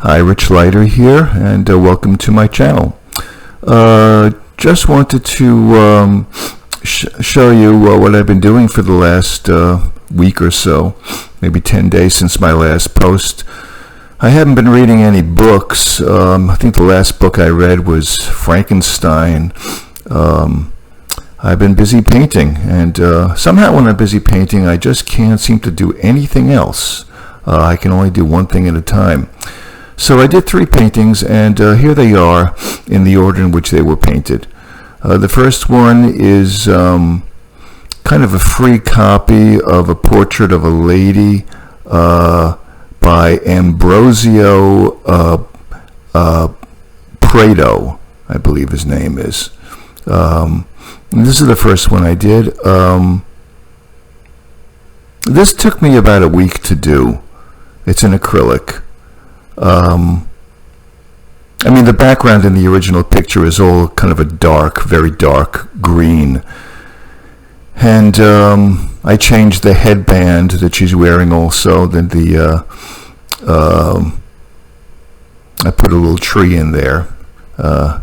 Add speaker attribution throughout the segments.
Speaker 1: Hi, Rich Leiter here, and welcome to my channel. Just wanted to show you what I've been doing for the last week or so, maybe 10 days since my last post. I haven't been reading any books. I think the last book I read was Frankenstein. I've been busy painting, and somehow when I'm busy painting, I just can't seem to do anything else. I can only do one thing at a time. So I did 3 paintings, and here they are in the order in which they were painted. The first one is kind of a free copy of a portrait of a lady by Ambrosio Prato, I believe his name is. This is the first one I did. This took me about a week to do. It's an acrylic. I mean, the background in the original picture is all kind of a dark, very dark green. And I changed the headband that she's wearing also. Then I put a little tree in there. And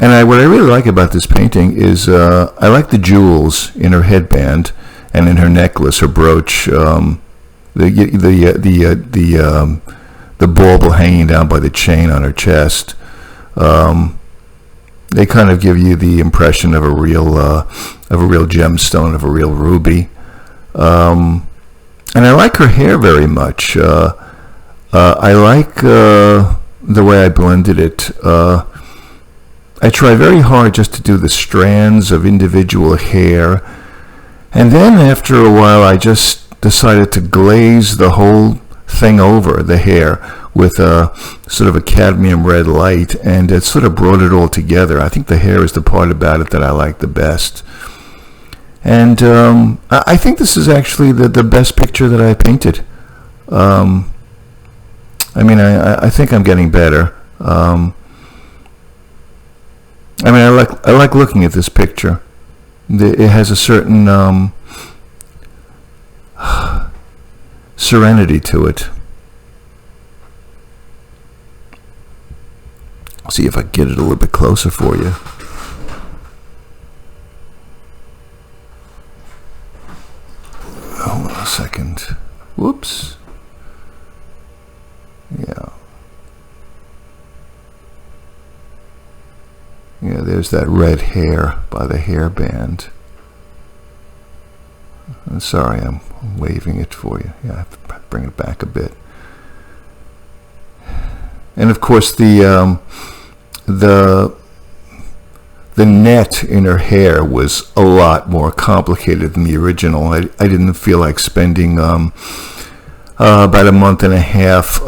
Speaker 1: what I really like about this painting is I like the jewels in her headband and in her necklace, her brooch. The bauble hanging down by the chain on her chest. They kind of give you the impression of a real gemstone, of a real ruby. And I like her hair very much. I like the way I blended it. I try very hard just to do the strands of individual hair, and then after a while I just decided to glaze the whole thing over, the hair, with a sort of a cadmium red light, and it sort of brought it all together. I think the hair is the part about it that I like the best. And I think this is actually the best picture that I painted. I mean, I think I'm getting better. I mean, I like looking at this picture. It has a certain serenity to it. See if I can get it a little bit closer for you. Hold on a second. Whoops. Yeah. Yeah, there's that red hair by the hairband. I'm sorry, I'm waving it for you. Yeah, I have to bring it back a bit. And of course, the net in her hair was a lot more complicated than the original. I didn't feel like spending about a month and a half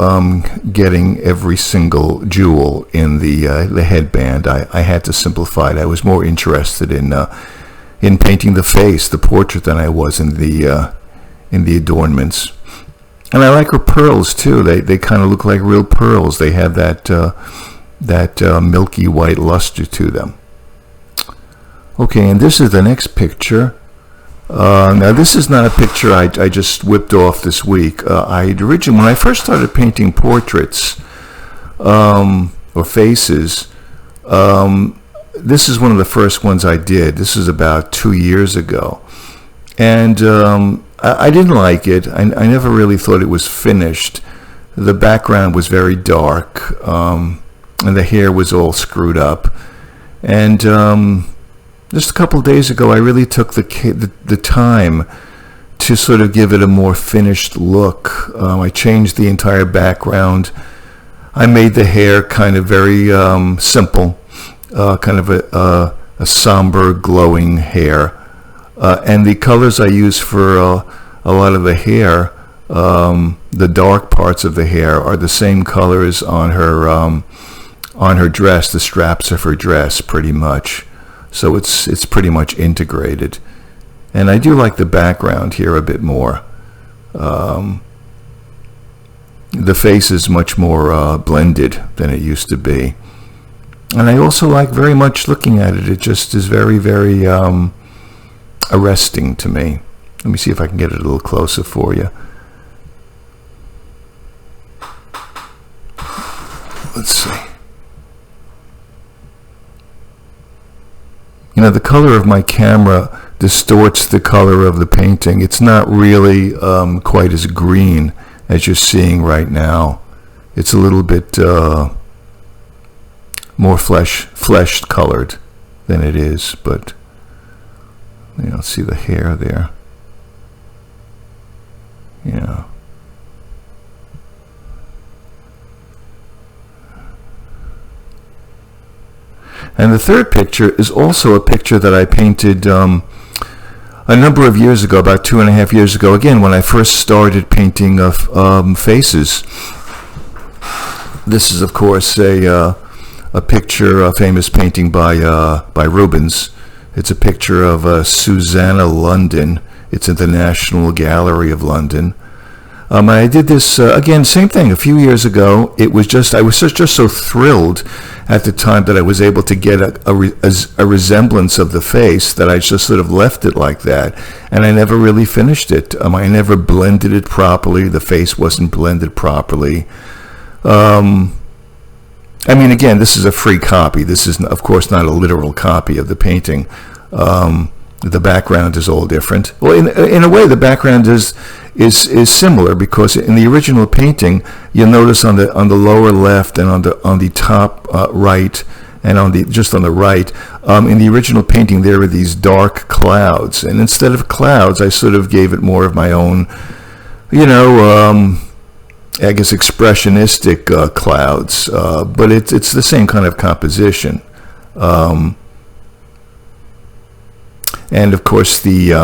Speaker 1: getting every single jewel in the headband. I had to simplify it. I was more interested in painting the face, the portrait, than I was in the adornments. And I like her pearls too. They kind of look like real pearls. They have that milky white luster to them. Okay, and this is the next picture. Now this is not a picture I just whipped off this week. When I first started painting portraits or faces, this is one of the first ones I did. This is about 2 years ago, and I didn't like it. I never really thought it was finished. The background was very dark, and the hair was all screwed up. And just a couple of days ago, I really took the time to sort of give it a more finished look. I changed the entire background. I made the hair kind of very simple, kind of a somber, glowing hair. And the colors I use for a lot of the hair, the dark parts of the hair, are the same colors on her dress, the straps of her dress, pretty much. So it's pretty much integrated. And I do like the background here a bit more. The face is much more blended than it used to be. And I also like very much looking at it. It just is very, very arresting to me. Let me see if I can get it a little closer for you. let's see. You know, the color of my camera distorts the color of the painting. It's not really quite as green as you're seeing right now. It's a little bit more flesh colored than it is, but you know, see the hair there. Yeah. And the third picture is also a picture that I painted a number of years ago, about 2.5 years ago, again, when I first started painting faces. This is, of course, a picture, a famous painting by Rubens. It's a picture of Susanna London. It's at the National Gallery of London. I did this, again, same thing, a few years ago. I was just so thrilled at the time that I was able to get a resemblance of the face that I just sort of left it like that. And I never really finished it. I never blended it properly. The face wasn't blended properly. I mean, again, this is a free copy. This is, of course, not a literal copy of the painting. The background is all different. Well, in a way, the background is similar, because in the original painting, you'll notice on the lower left and on the top right and just on the right, in the original painting, there are these dark clouds, and instead of clouds, I sort of gave it more of my own, you know, I guess expressionistic clouds, but it's the same kind of composition. And of course, the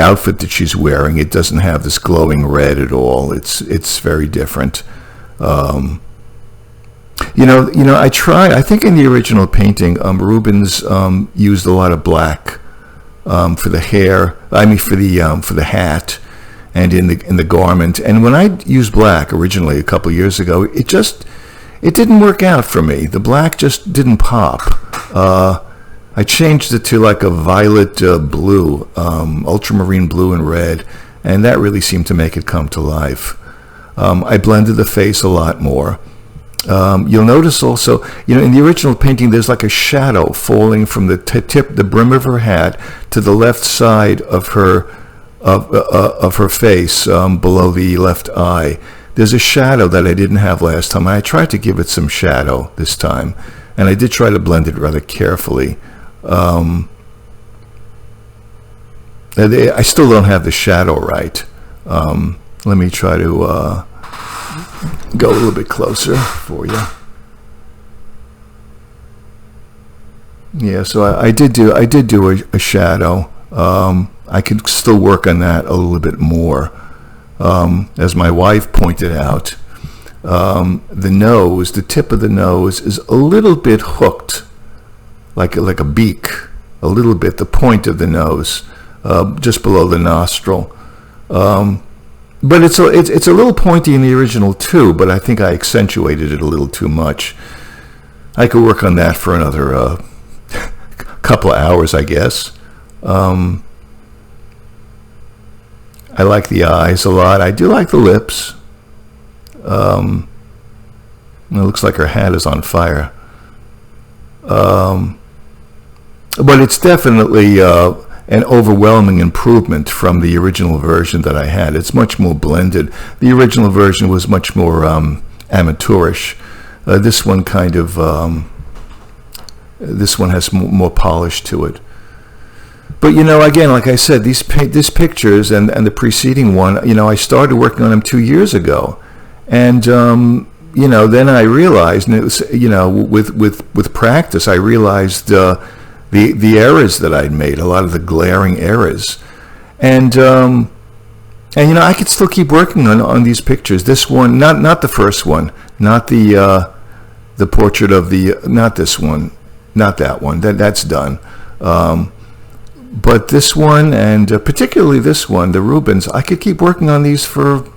Speaker 1: outfit that she's wearing, it doesn't have this glowing red at all. It's very different. You know, I think in the original painting, Rubens used a lot of black for the hair. I mean, for the hat and in the garment. And when I used black originally a couple years ago, it didn't work out for me. The black just didn't pop. I changed it to like a violet blue, ultramarine blue and red, and that really seemed to make it come to life. I blended the face a lot more. You'll notice also, you know, in the original painting, there's like a shadow falling from the the brim of her hat to the left side of her face, below the left eye. There's a shadow that I didn't have last time. I tried to give it some shadow this time, and I did try to blend it rather carefully. I still don't have the shadow right. Let me try to go a little bit closer for you. Yeah, so I did do a shadow. I could still work on that a little bit more. As my wife pointed out, the tip of the nose is a little bit hooked, like a beak, a little bit, the point of the nose, just below the nostril. But it's a little pointy in the original too, but I think I accentuated it a little too much. I could work on that for another couple of hours, I guess. I like the eyes a lot. I do like the lips. It looks like her hat is on fire. But it's definitely an overwhelming improvement from the original version that I had. It's much more blended. The original version was much more amateurish. This one kind of, this one has more polish to it. But, you know, again, like I said, these pictures and the preceding one, you know, I started working on them 2 years ago. And, you know, then I realized, and it was, you know, with practice, I realized the errors that I'd made, a lot of the glaring errors. And you know, I could still keep working on these pictures. This one, not the first one, not the portrait of the, not this one, not that one, that's done. But this one, and particularly this one, the Rubens, I could keep working on these for,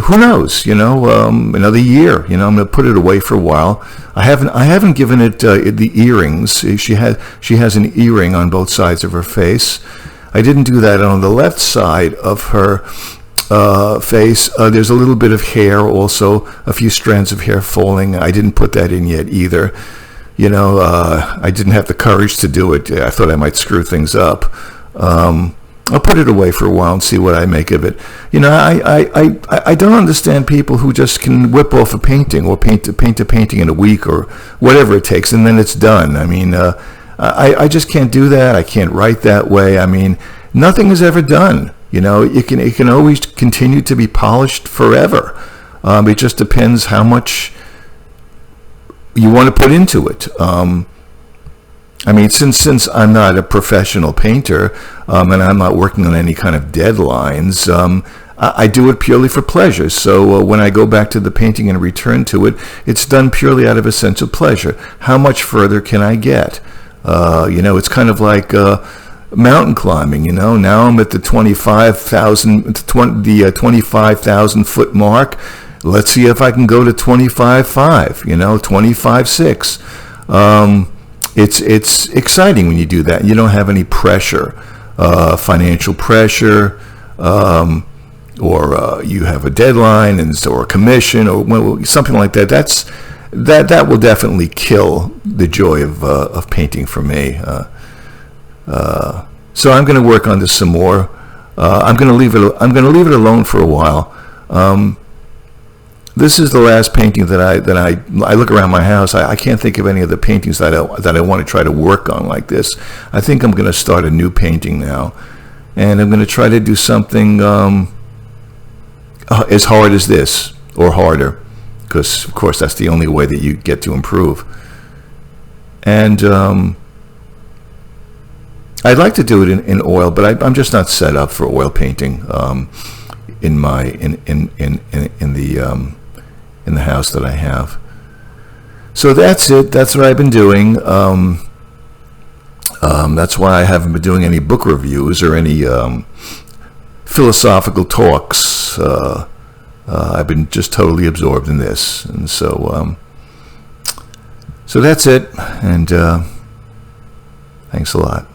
Speaker 1: who knows, you know, another year. You know, I'm going to put it away for a while. I haven't given it the earrings. She has an earring on both sides of her face. I didn't do that on the left side of her face. There's a little bit of hair also, a few strands of hair falling. I didn't put that in yet either. I didn't have the courage to do it. I thought I might screw things up. I'll put it away for a while and see what I make of it. I don't understand people who just can whip off a painting or paint a painting in a week or whatever it takes, and then it's done. I mean, I just can't do that. I can't write that way. I mean, nothing is ever done. It can always continue to be polished forever. It just depends how much you want to put into it. Since I'm not a professional painter, and I'm not working on any kind of deadlines, I do it purely for pleasure. So when I go back to the painting and return to it, it's done purely out of a sense of pleasure. How much further can I get? It's kind of like mountain climbing. Now I'm at the 25,000 foot mark. Let's see if I can go to 25.5. 25.6. It's exciting when you do that. You don't have any pressure, financial pressure, or you have a deadline or a commission or something like that. That will definitely kill the joy of painting for me. So I'm going to work on this some more. I'm going to leave it alone for a while. This is the last painting that I look around my house. I can't think of any of the paintings that I want to try to work on like this. I think I'm going to start a new painting now, and I'm going to try to do something as hard as this or harder, because of course that's the only way that you get to improve. And I'd like to do it in oil, but I'm just not set up for oil painting in the house that I have. So that's it. That's what I've been doing. That's why I haven't been doing any book reviews or any philosophical talks. I've been just totally absorbed in this, and so that's it. And thanks a lot.